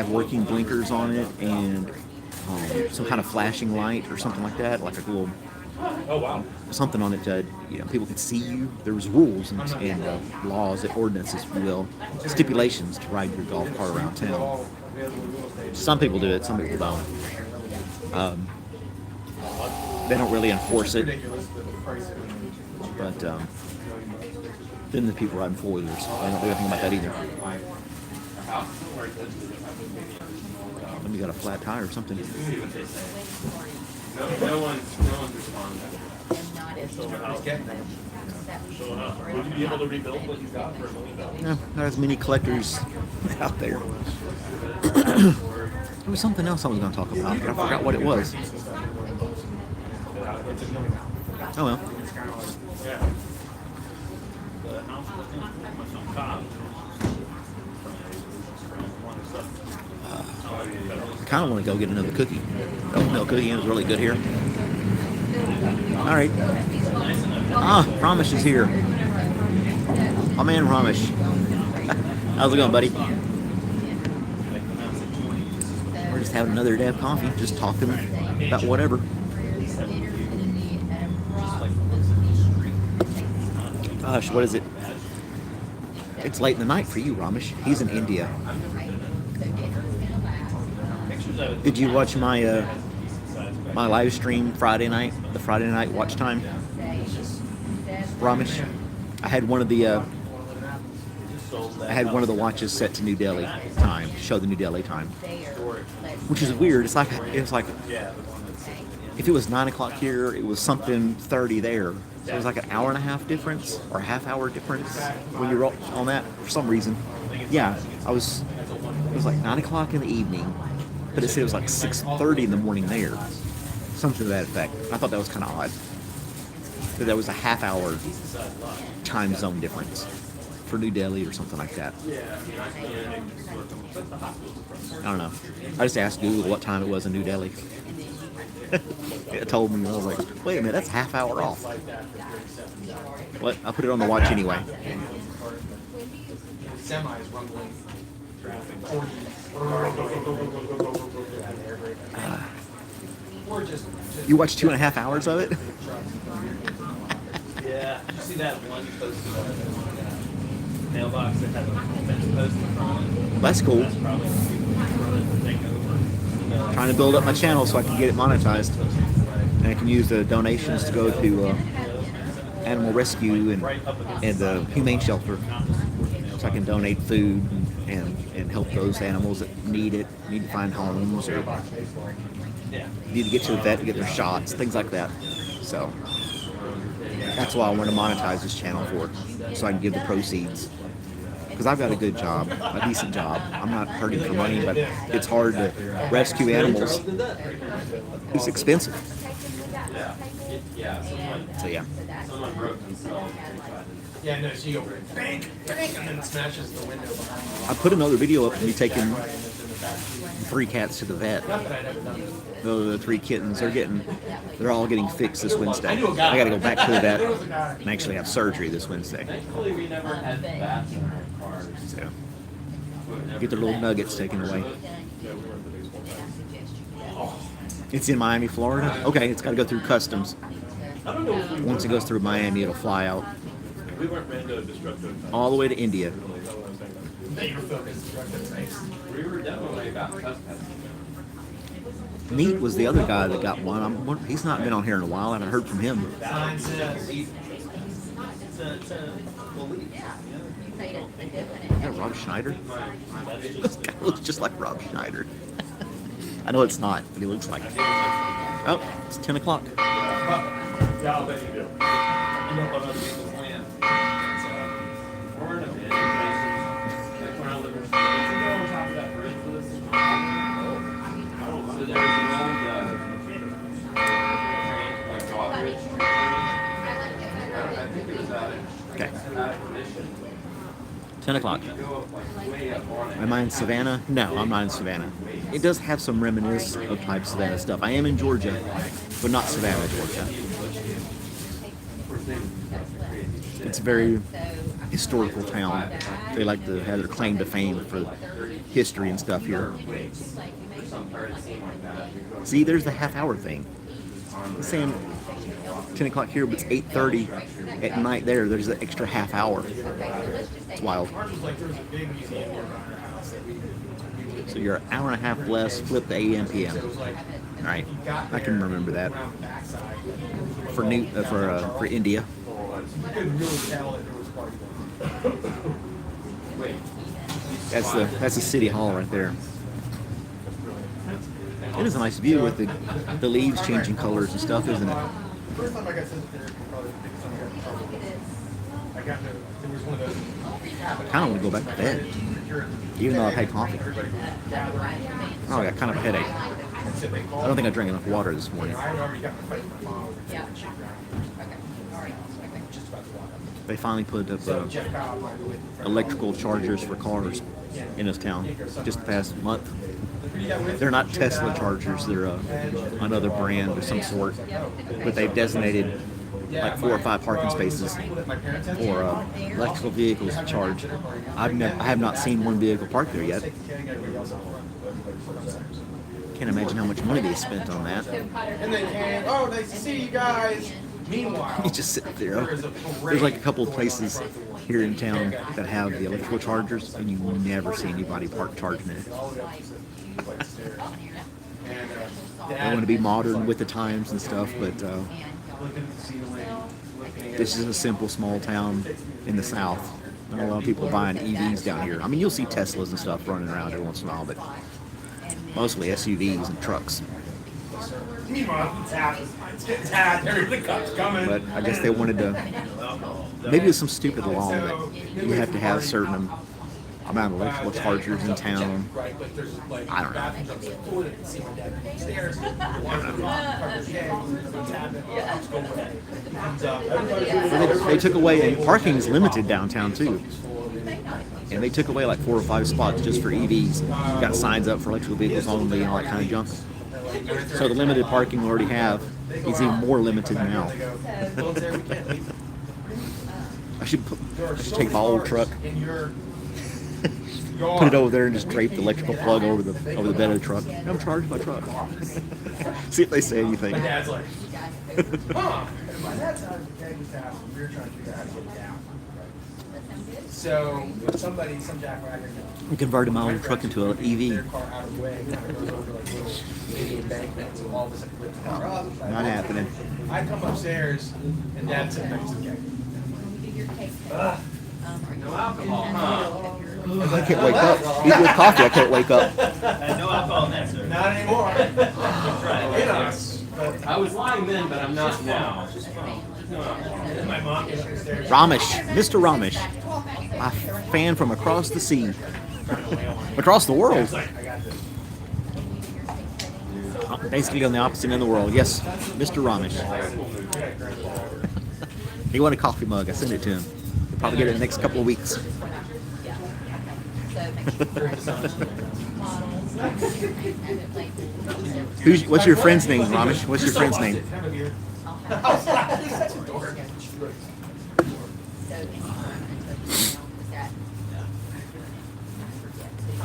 working blinkers on it and some kind of flashing light or something like that, like a little Oh, wow. something on it to, people could see you. There was rules and laws, ordinances, if you will, stipulations to ride your golf cart around town. Some people do it, some people don't. They don't really enforce it, but then the people riding four-wheelers, they don't do anything about that either. Maybe got a flat tire or something. No one's responding. And not as Would you be able to rebuild what you got for $1 million? Yeah, not as many collectors out there. There was something else I was going to talk about, but I forgot what it was. Oh well. Yeah. I kind of want to go get another cookie. Oat milk cookie is really good here. All right. Ramesh is here. Oh man, Ramesh. How's it going, buddy? We're just having another day of coffee, just talking about whatever. Gosh, what is it? It's late in the night for you, Ramesh. He's in India. Did you watch my my live stream Friday night? The Friday night watch time, Ramesh. I had one of the watches set to New Delhi time, show the New Delhi time, which is weird. It's like if it was 9 o'clock here, it was something 30 there. So it was like an hour and a half difference or a half hour difference when you were on that for some reason. Yeah, it was like 9 o'clock in the evening, but it said it was like 6:30 in the morning there. Something to that effect. I thought that was kind of odd. That there was a half hour time zone difference for New Delhi or something like that. I don't know. I just asked Google what time it was in New Delhi. It told me, and I was like, wait a minute, that's half hour off. What? I put it on the watch anyway. Semis rumbling. Traffic. Or just You watched 2.5 hours of it? Yeah. Did you see that one posted mailbox that had a fence post in front of it? That's cool. That's probably to take over. Trying to build up my channel so I can get it monetized. And I can use the donations to go to animal rescue and the humane shelter. So I can donate food and help those animals that need it, need to find homes, or need to get to the vet to get their shots, things like that. So that's why I want to monetize this channel for, so I can give the proceeds. Because I've got a good job, a decent job. I'm not hurting for money, but it's hard to rescue animals. It's expensive. So yeah. yeah, no, she over it. Bang, bang, and then smashes the window behind me. I put another video up of me taking 3 cats to the vet. Not that I'd ever done it. The 3 kittens, they're all getting fixed this Wednesday. I got to go back to the vet and actually have surgery this Wednesday. Thankfully, we never had bats in our cars. So get their little nuggets taken away. It's in Miami, Florida. Okay, it's got to go through customs. Once it goes through Miami, it'll fly out We weren't meant to destructive. all the way to India. Laser focus, destructive face. We were definitely about trespassing. Neat was the other guy that got one. He's not been on here in a while. I haven't heard from him. Sign says, It's a belief. Is that Rob Schneider? This guy looks just like Rob Schneider. I know it's not, but he looks like it. Oh, it's 10 o'clock. Yeah, I'll bet you do. You know what other people's land. We're in a bit. Like when I lived in on top of that bridge for this. So there was an old train, like drawbridge. I think it was out at Okay. that position. 10 o'clock. You go up like way up on it. Am I in Savannah? No, I'm not in Savannah. It does have some reminiscent of type Savannah stuff. I am in Georgia, but not Savannah, Georgia. It's a very historical town. They like to have their claim to fame for history and stuff here. See, there's the half-hour thing. It's saying 10 o'clock here, but it's 8:30 at night there. There's an extra half hour. It's wild. So you're an hour and a half less, flip to AM, PM. All right, I can remember that. For India. You could really tell that there was party going on. That's the city hall right there. It is a nice view with the leaves changing colors and stuff, isn't it? First time I got sent there, probably the biggest time I got in trouble was I got there was one of those. I kind of want to go back to bed, even though I've had coffee. Oh, I got kind of a headache. I don't think I drank enough water this morning. I already got my fight with my mom. Yeah. Just about to walk up. They finally put up Jeff Powell, my with electrical chargers for cars in this town just the past month. They're not Tesla chargers, they're another brand of some sort, but they've designated like 4 or 5 parking spaces for electrical vehicles to charge. I have not seen one vehicle parked there yet. Can't imagine how much money they spent on that. And they came, oh, nice to see you guys. Meanwhile, You just sit there. There's like a couple of places here in town that have the electrical chargers, and you never see anybody parked charging it. They want to be modern with the times and stuff, but this is a simple small town in the South. Not a lot of people buying EVs down here. I mean, you'll see Teslas and stuff running around every once in a while, but mostly SUVs and trucks. meanwhile, it's getting tapped, every the cops coming. But I guess they wanted to. Maybe it's some stupid law that you have to have a certain amount of electrical chargers in town. I don't know. They took away, and parking is limited downtown too. And they took away like 4 or 5 spots just for EVs. Got signs up for electrical vehicles only and all that kind of junk. So the limited parking we already have is even more limited now. I should take my old truck, put it over there, and just drape the electrical plug over the bed of the truck. I'm charging my truck. See if they say anything. My dad's like, huh? And my dad's out of the Kansas house, and we were trying to figure out how to get down. So some jackwagon We converted my old truck into an their EV. car out of the way, and kind of goes over like little maybe embankment, so all of a sudden lift the car up. Not happening. I come upstairs, and Dad's sitting next to the guy. No alcohol, huh? I can't wake up. Even with coffee, I can't wake up. No alcohol in that, sir. Not anymore. That's right. You know, but I was lying then, but I'm not now. No alcohol. and my mom came upstairs. Ramesh, Mr. Ramesh, a fan from across the sea, across the world. I got this. Basically on the opposite end of the world. Yes, Mr. Ramesh. He wanted a coffee mug. I sent it to him. He'll probably get it in the next couple of weeks. What's your friend's name, Ramesh? What's your friend's name? Have a beer.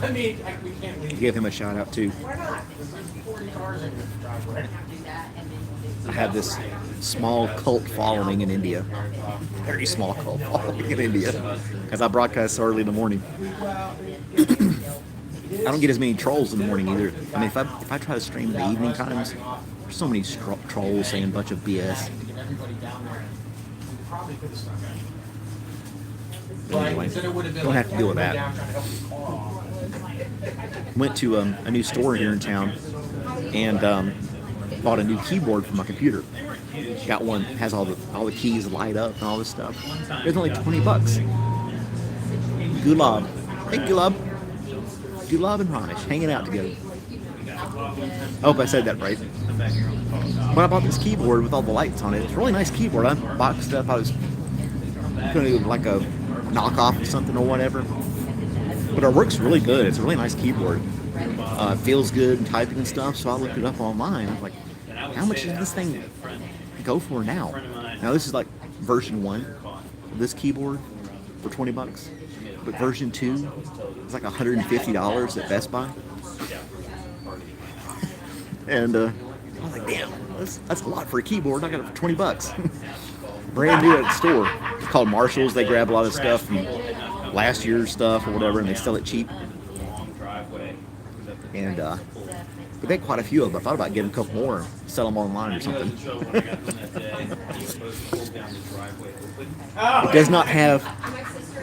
I mean, we can't leave. Give him a shout out too. Why not? There's 40 cars in the driveway. I have this small cult following in India. Very small cult following in India. Because I broadcast so early in the morning. I don't get as many trolls in the morning either. I mean, if I try to stream in the evening times, there's so many trolls saying a bunch of BS. Everybody down there. We probably could have stuck Anyway, don't have to deal with that. Went to a new store here in town and bought a new keyboard for my computer. Got one, has all the keys light up and all this stuff. It was only $20. Gulab. Hey Gulab. Gulab and Ramesh hanging out together. I hope I said that right. But I bought this keyboard with all the lights on it. It's a really nice keyboard. I unboxed stuff. I was Could be like a knockoff or something or whatever. But it works really good. It's a really nice keyboard. It feels good typing and stuff. So I looked it up online. I was like, how much does this thing go for now? Now this is like version 1 of this keyboard for $20. But version 2 is like $150 at Best Buy. And I was like, damn, that's a lot for a keyboard. I got it for $20. Brand new at the store. It's called Marshalls. They grab a lot of stuff from last year's stuff or whatever, and they sell it cheap. And but they had quite a few of them. I thought about getting a couple more, and sell them online or something. It does not have.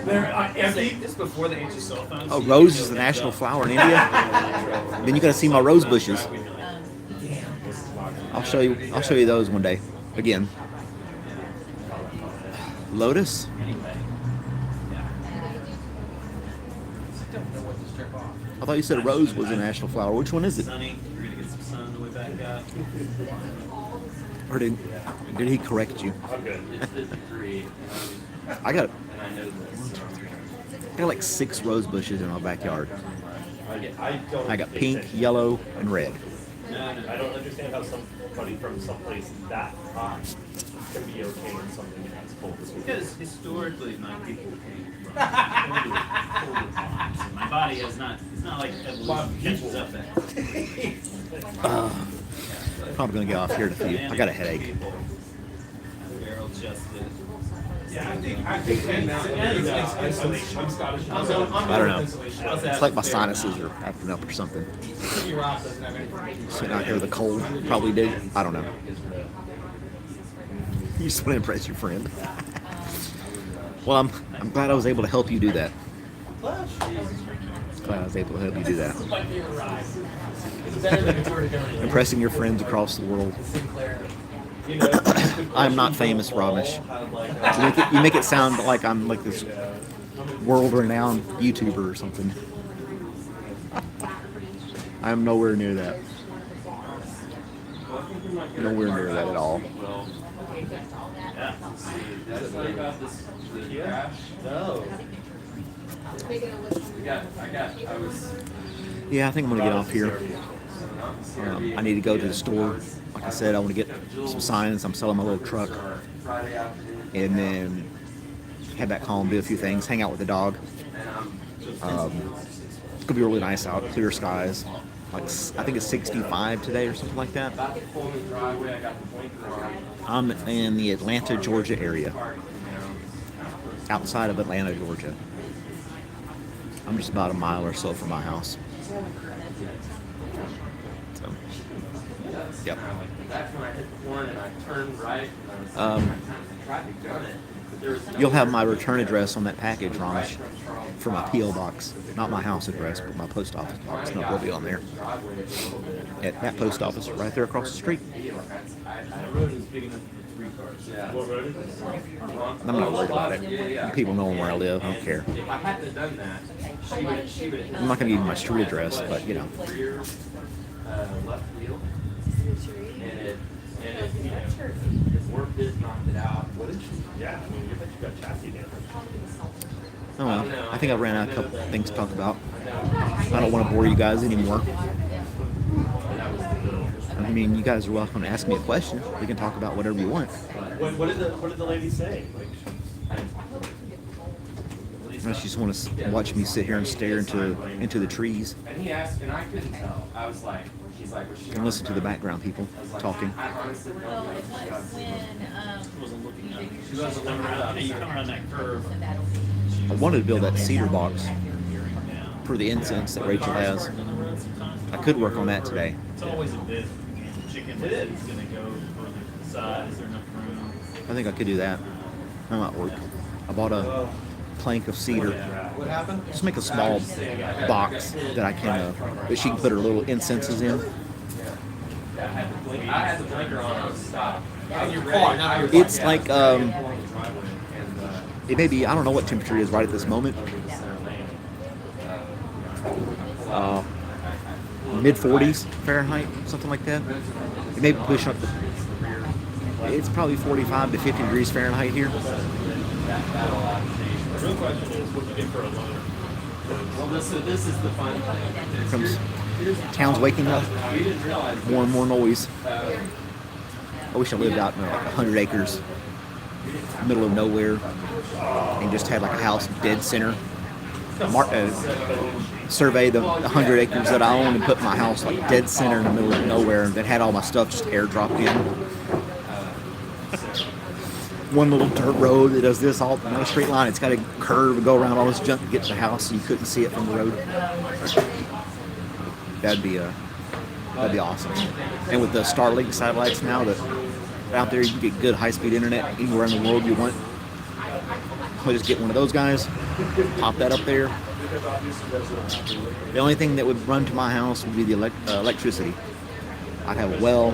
They're empty. It's before the age of cell phones. Oh, rose is the national flower in India. Then you got to see my rose bushes. I'll show you those one day. Again. Lotus. I thought you said rose was a national flower. Which one is it? Sunny, you're gonna get some sun on the way back up. Or did he correct you? I'm good. I got And I know this. like 6 rose bushes in my backyard. I don't I got pink, yellow, and red. I don't understand how somebody from someplace that hot can be okay in something that's cold as well. Because historically, my people came from colder climes. And my body has not. It's not like evolution catches up that. Probably gonna get off here in a few. I got a headache. Barrel chested. Yeah, I think it's insulation. I'm Scottish. I don't know. It's like my sinuses are acting up or something. Rob doesn't have anything. Sitting out here with the cold. Probably did. I don't know. You just want to impress your friend. Well, I'm glad I was able to help you do that. Glad I was able to help you do that. It's better than if we were to go to Impressing your friends across the world. Sinclair. I'm not famous, Ramesh. You make it sound like I'm like this world-renowned YouTuber or something. I'm nowhere near that. Nowhere near that at all. Yeah. That's what about this the crash. No. I was. Yeah, I think I'm gonna get off here. I need to go to the store. Like I said, I want to get some signs. I'm selling my little truck, and then head back home, do a few things, hang out with the dog. It's gonna be really nice out, clear skies. Like I think it's 65 today or something like that. I'm in the Atlanta, Georgia area, outside of Atlanta, Georgia. I'm just about a mile or so from my house. So, yep. That's when I hit the horn and I turned right and I was tried to gun it. But there was You'll have my return address on that package, Ramesh, for my P.O. box. Not my house address, but my post office box. No, it'll be on there. At that post office right there across the street. The road is big enough for 3 cars. What road is it? I'm not worried about it. People know where I live. I don't care. if I hadn't have done that, she would have I'm not going to give you my street address, but you know. rear left wheel. And it you know, his work did knocked it out. What did you? Yeah, I mean, you bet you got chassis damage. Oh well, I think I ran out of a couple things to talk about. I don't want to bore you guys anymore. I mean, you guys are welcome to ask me a question. We can talk about whatever you want. What did the lady say? Like, Unless you just want to watch me sit here and stare into the trees And he asked, and I couldn't tell. I was like, he's like, was she and listen to the background people talking. I honestly don't Well, know. it was when, Wasn't looking up. She wasn't coming around. You come around that curve. so that'll be. I wanted to build that cedar box Yeah. for the incense that Rachel has. I could work on that today. It's always a bit. Chicken is gonna go further to the side. Is there enough room? I think I could do that. That might work. I bought a plank of cedar. What happened? Just make a small box that I can, that she can put her little incenses in. I had the blinker on, I was stopped. On your car, not your It's like, it may be, I don't know what temperature it is right at this moment. Mid 40s Fahrenheit, something like that. It may push up. It's probably 45 to 50 degrees Fahrenheit here. that'll change. The real question is, what do you get for a loaner? Well, this is the fun thing. Here comes Here's town's waking up. we didn't realize More and more noise. uh, I wish I lived out in like 100 acres, middle of nowhere, and just had like a house dead center. Survey the 100 acres that I own and put my house like dead center in the middle of nowhere, that had all my stuff just airdropped in. One little dirt road that does this, all no straight line. It's got a curve and go around all this junk to get to the house, so you couldn't see it from the road. That'd be awesome. And with the Starlink satellites now that out there, you can get good high-speed internet anywhere in the world you want. I'll just get one of those guys, pop that up there. The only thing that would run to my house would be the electricity. I'd have a well.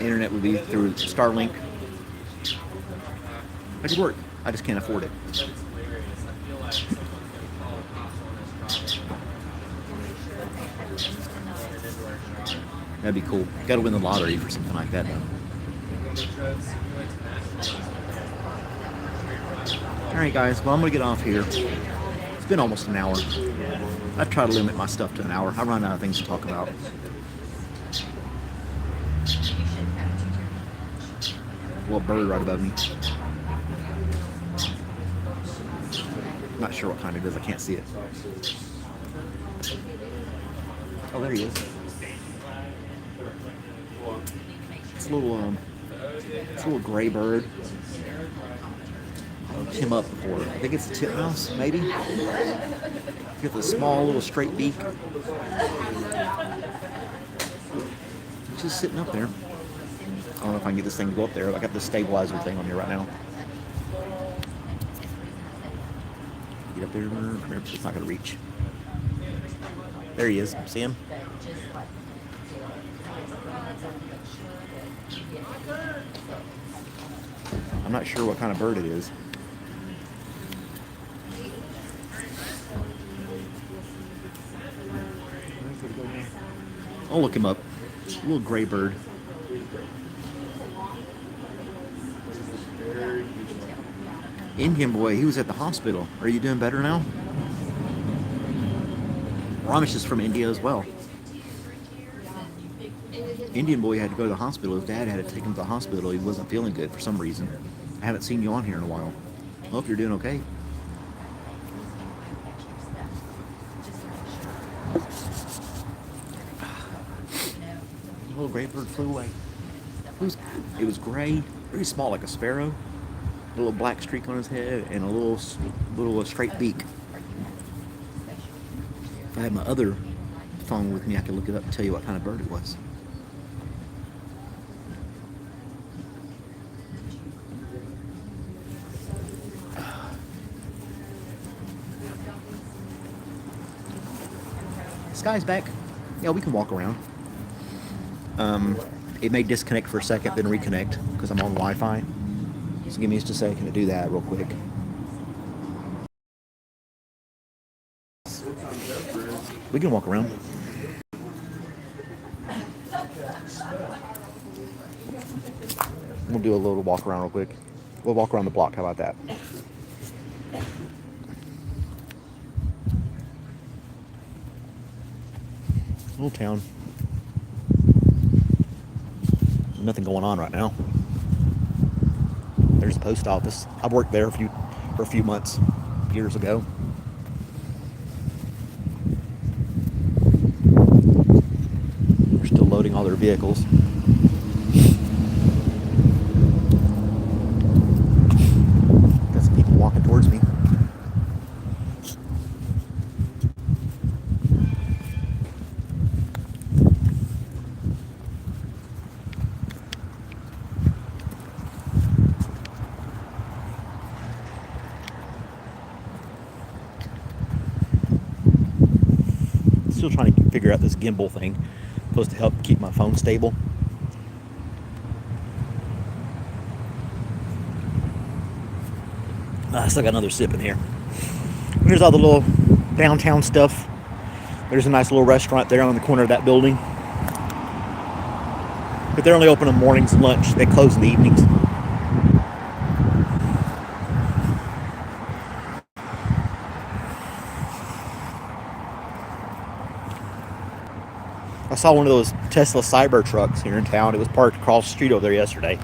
Internet would be through Starlink. It could work. I just can't afford it. That'd be cool. Got to win the lottery for something like that, though. All right, guys. Well, I'm gonna get off here. It's been almost an hour. I try to limit my stuff to an hour. I run out of things to talk about. Little bird right above me. Not sure what kind it is. I can't see it. Oh, there he is. It's a little gray bird. I looked him up before. I think it's a titmouse, maybe. Got the small little straight beak. It's just sitting up there. I don't know if I can get this thing to go up there. I got the stabilizer thing on here right now. Get up there. It's not going to reach. There he is. See him? I'm not sure what kind of bird it is. I'll look him up. A little gray bird. Indian boy, he was at the hospital. Are you doing better now? Ramesh is from India as well. Indian boy had to go to the hospital. His dad had to take him to the hospital. He wasn't feeling good for some reason. I haven't seen you on here in a while. I hope you're doing okay. The little gray bird flew away. It was gray, very small, like a sparrow. A little black streak on his head and a little straight beak. If I had my other phone with me, I could look it up and tell you what kind of bird it was. Sky's back. Yeah, we can walk around. It may disconnect for a second, then reconnect because I'm on Wi-Fi. So give me just a second to do that real quick. We can walk around. We'll do a little walk around real quick. We'll walk around the block. How about that? Little town. Nothing going on right now. There's a post office. I've worked there for a few months, years ago. They're still loading all their vehicles. Got some people walking towards me. Still trying to figure out this gimbal thing. Supposed to help keep my phone stable. I still got another sip in here. Here's all the little downtown stuff. There's a nice little restaurant there on the corner of that building. But they're only open on mornings and lunch. They close in the evenings. saw one of those Tesla Cyber trucks here in town. It was parked across the street over there yesterday.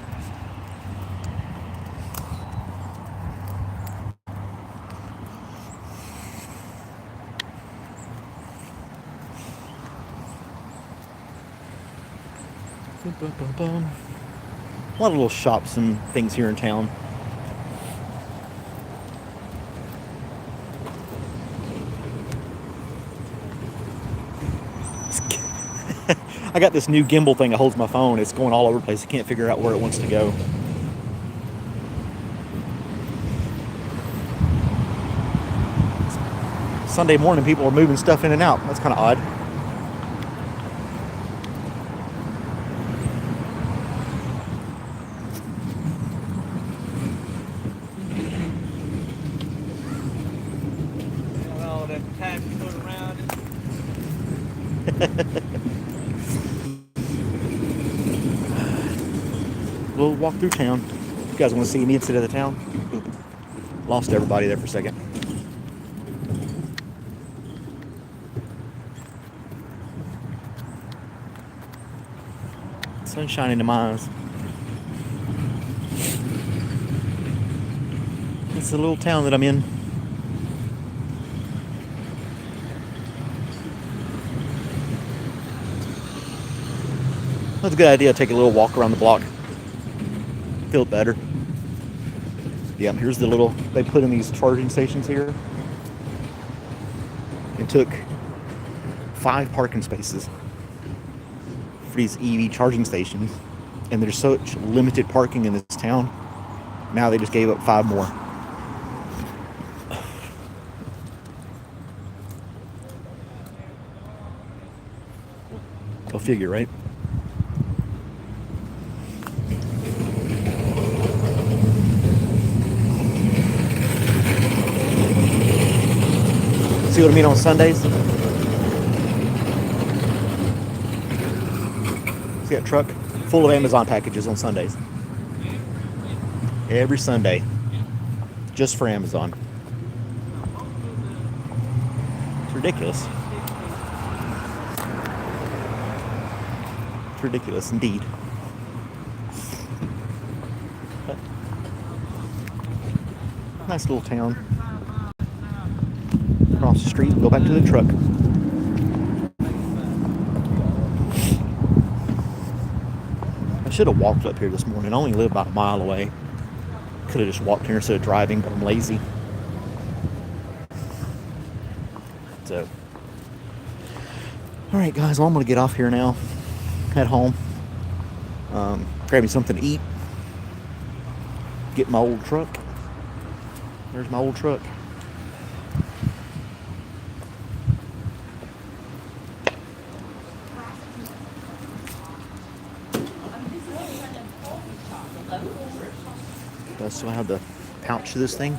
A lot of little shops and things here in town. I got this new gimbal thing that holds my phone. It's going all over the place. I can't figure out where it wants to go. Sunday morning, people are moving stuff in and out. That's kind of odd. All that time you put around it. We'll walk through town. You guys want to see me inside of the town? Oop. Lost everybody there for a second. Sun shining in my eyes. It's the little town that I'm in. That's a good idea. Take a little walk around the block. Feel better. Yeah, here's the little, they put in these charging stations here. It took 5 parking spaces for these EV charging stations, and there's such limited parking in this town. Now they just gave up 5 more. Go figure, right? See what I mean on Sundays? See that truck? Full of Amazon packages on Sundays. Every Sunday. Just for Amazon. It's ridiculous. It's ridiculous indeed. But nice little town. Across the street, go back to the truck. I should have walked up here this morning. I only live about a mile away. Could have just walked here instead of driving, but I'm lazy. So, alright guys, well I'm going to get off here now. Head home. Grab me something to eat. Get my old truck. There's my old truck. So I have the pouch to this thing.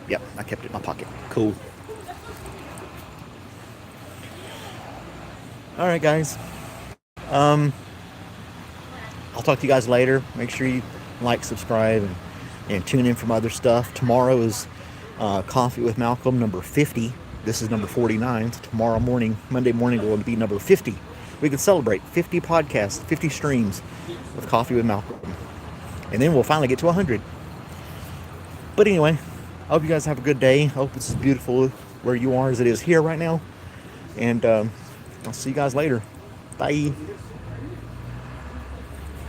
Yep, I kept it in my pocket. Cool. Alright guys. I'll talk to you guys later. Make sure you like, subscribe, and tune in for my other stuff. Tomorrow is Coffee with Malcolm number 50. This is number 49. So tomorrow morning, Monday morning, will be number 50. We can celebrate 50 podcasts, 50 streams of Coffee with Malcolm. And then we'll finally get to 100. But anyway, I hope you guys have a good day. I hope it's as beautiful where you are as it is here right now. And I'll see you guys later. Bye.